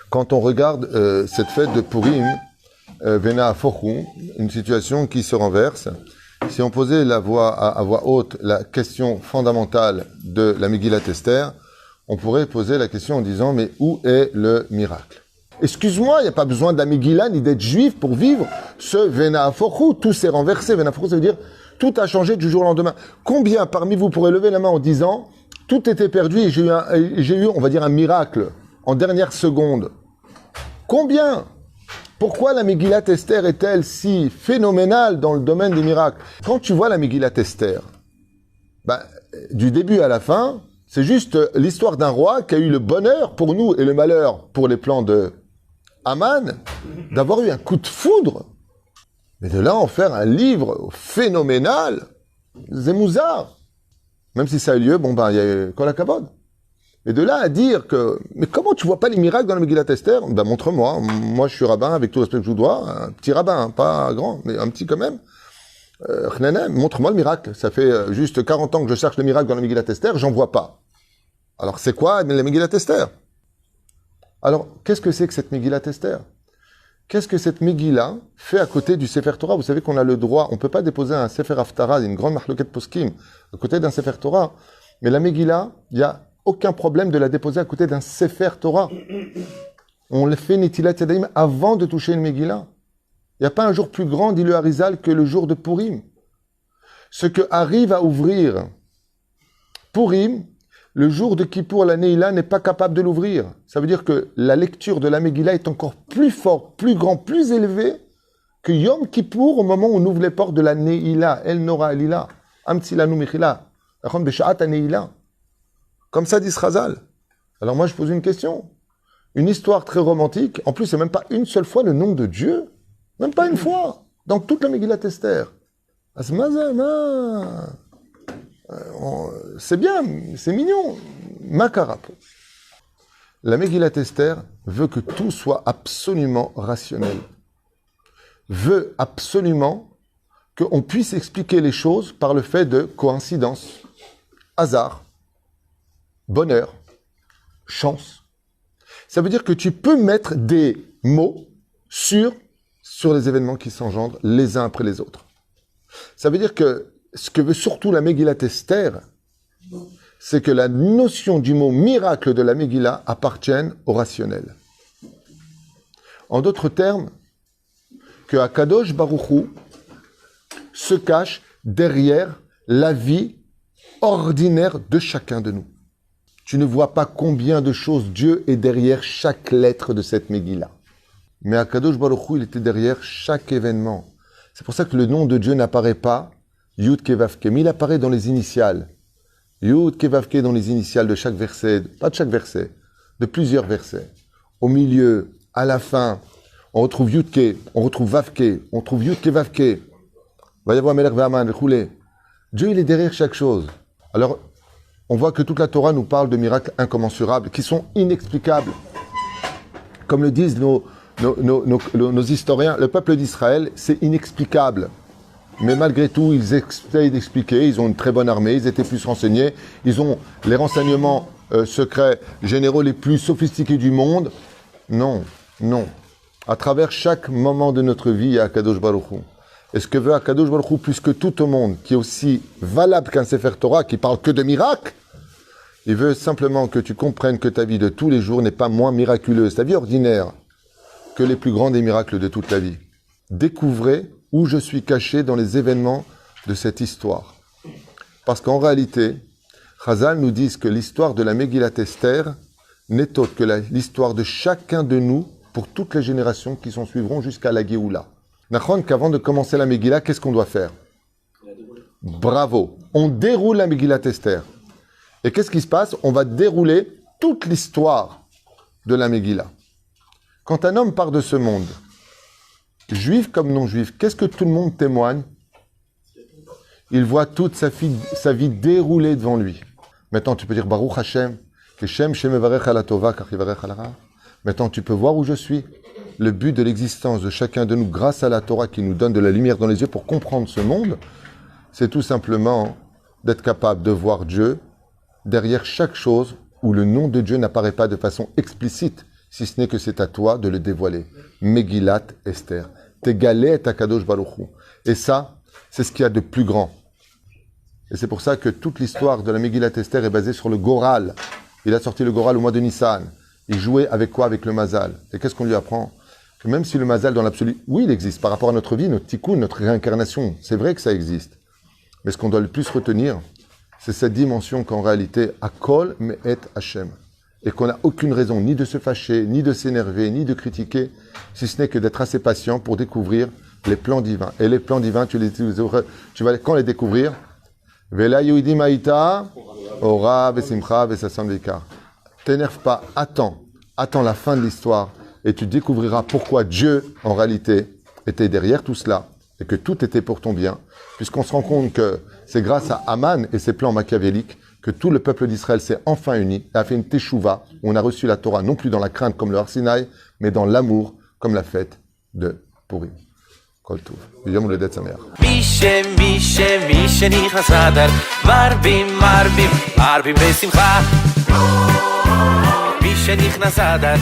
Quand on regarde cette fête de Purim, Vena Fochou, une situation qui se renverse, si on posait à voix haute la question fondamentale de la Megillat Esther, on pourrait poser la question en disant, mais où est le miracle? Excuse-moi, il n'y a pas besoin de la Megillah ni d'être juif pour vivre ce Vena Fochou. Tout s'est renversé. Vena Fochou, ça veut dire tout a changé du jour au lendemain. Combien parmi vous pourraient lever la main en disant, tout était perdu et j'ai eu, on va dire, un miracle en dernière seconde? Combien? Pourquoi la Megillat Esther est-elle si phénoménale dans le domaine des miracles? Quand tu vois la Megillat Esther, du début à la fin, c'est juste l'histoire d'un roi qui a eu le bonheur pour nous et le malheur pour les plans de Haman, d'avoir eu un coup de foudre. Mais de là en faire un livre phénoménal, c'est Mouzar. Même si ça a eu lieu, il y a Kol HaKavod. Et de là à dire que, mais comment tu vois pas les miracles dans la Megillat Esther? Montre-moi. Moi, je suis rabbin avec tout le respect que je vous dois. Un petit rabbin, pas grand, mais un petit quand même. Montre-moi le miracle. Ça fait juste 40 ans que je cherche le miracle dans la Megillat Esther, j'en vois pas. Alors, c'est quoi la Megillat Esther? Alors, qu'est-ce que c'est que cette Megillat Esther? Qu'est-ce que cette Megillah fait à côté du Sefer Torah? Vous savez qu'on a le droit, on peut pas déposer un Sefer Haftarah, une grande mahloket poskim, à côté d'un Sefer Torah. Mais la Megillah, il y a aucun problème de la déposer à côté d'un Sefer Torah. On le fait Netilat Yadayim avant de toucher une Megillah. Il n'y a pas un jour plus grand, dit le Harizal, que le jour de Purim. Ce que arrive à ouvrir Purim, le jour de Kippour, la Neila n'est pas capable de l'ouvrir. Ça veut dire que la lecture de la Megillah est encore plus forte, plus grand, plus élevé que Yom Kippour au moment où on ouvre les portes de la Neila. El Nora Alila. Amtsilanu Michila. Achon Beshaat Neila. Comme ça dit Srazal. Alors moi je pose une question. Une histoire très romantique. En plus c'est même pas une seule fois le nom de Dieu. Même pas une fois. Dans toute la Megillat Esther. C'est bien, c'est mignon. Makarapo. La Megillat Esther veut que tout soit absolument rationnel. Veut absolument qu'on puisse expliquer les choses par le fait de coïncidence, hasard, bonheur, chance. Ça veut dire que tu peux mettre des mots sur les événements qui s'engendrent les uns après les autres. Ça veut dire que ce que veut surtout la Megillat Esther, c'est que la notion du mot miracle de la Megillah appartienne au rationnel. En d'autres termes, que Akadosh Baruch Hu se cache derrière la vie ordinaire de chacun de nous. Tu ne vois pas combien de choses Dieu est derrière chaque lettre de cette Megillah. Mais Akadosh Baruch Hu, il était derrière chaque événement. C'est pour ça que le nom de Dieu n'apparaît pas Yud Kevavke, mais il apparaît dans les initiales. Yud Kevavke dans les initiales de chaque verset, pas de chaque verset, de plusieurs versets. Au milieu, à la fin, on retrouve Yud Ke, on retrouve Vavke, on trouve Yud Kevavke. Va y avoir Melech Ve'aman, Rechoulé. Dieu, il est derrière chaque chose. Alors, on voit que toute la Torah nous parle de miracles incommensurables, qui sont inexplicables. Comme le disent nos historiens, le peuple d'Israël, c'est inexplicable. Mais malgré tout, ils essayent d'expliquer, ils ont une très bonne armée, ils étaient plus renseignés, ils ont les renseignements secrets généraux les plus sophistiqués du monde. Non, non. À travers chaque moment de notre vie, il y a Akadosh Baruch Hu. Et ce que veut Akadosh Baruch Hu, plus que tout au monde, qui est aussi valable qu'un Sefer Torah, qui parle que de miracles, il veut simplement que tu comprennes que ta vie de tous les jours n'est pas moins miraculeuse, ta vie ordinaire, que les plus grands des miracles de toute la vie. Découvrez où je suis caché dans les événements de cette histoire. Parce qu'en réalité, Chazal nous dit que l'histoire de la Megillat Esther n'est autre que l'histoire de chacun de nous pour toutes les générations qui s'en suivront jusqu'à la Géoula. Nachon, qu'avant de commencer la Megillah, qu'est-ce qu'on doit faire? Bravo! On déroule la Megillat Esther. Et qu'est-ce qui se passe? On va dérouler toute l'histoire de la Megillah. Quand un homme part de ce monde, juif comme non-juif, qu'est-ce que tout le monde témoigne? Il voit toute sa vie dérouler devant lui. Maintenant, tu peux dire Baruch Hashem, Keshem Shem Evarech ala Tova, Kach Yevarech ala Ra. Maintenant, tu peux voir où je suis. Le but de l'existence de chacun de nous, grâce à la Torah qui nous donne de la lumière dans les yeux pour comprendre ce monde, c'est tout simplement d'être capable de voir Dieu derrière chaque chose où le nom de Dieu n'apparaît pas de façon explicite, si ce n'est que c'est à toi de le dévoiler. Megillat Esther. Tegalé et Akadosh Baruch Hu. Et ça, c'est ce qu'il y a de plus grand. Et c'est pour ça que toute l'histoire de la Megillat Esther est basée sur le Goral. Il a sorti le Goral au mois de Nissan. Il jouait avec quoi? Avec le Mazal. Et qu'est-ce qu'on lui apprend? Que même si le Mazal dans l'absolu, oui, il existe par rapport à notre vie, notre tikkun, notre réincarnation, c'est vrai que ça existe. Mais ce qu'on doit le plus retenir, c'est cette dimension qu'en réalité, Akol Me'et Hashem. Et qu'on n'a aucune raison ni de se fâcher, ni de s'énerver, ni de critiquer, si ce n'est que d'être assez patient pour découvrir les plans divins. Et les plans divins, tu vas quand les découvrir? Vela Yehudim Haïta, Ora, Vesimcha, Vesassan Vikar. T'énerve pas, attends la fin de l'histoire et tu découvriras pourquoi Dieu, en réalité, était derrière tout cela et que tout était pour ton bien, puisqu'on se rend compte que c'est grâce à Haman et ses plans machiavéliques que tout le peuple d'Israël s'est enfin uni et a fait une teshuva où on a reçu la Torah non plus dans la crainte comme le Har Sinaï, mais dans l'amour comme la fête de Purim. Kol Tov. Yom Holedet Sameach. מי שנכנס אדר מרבים בשמחה מי שנכנס אדר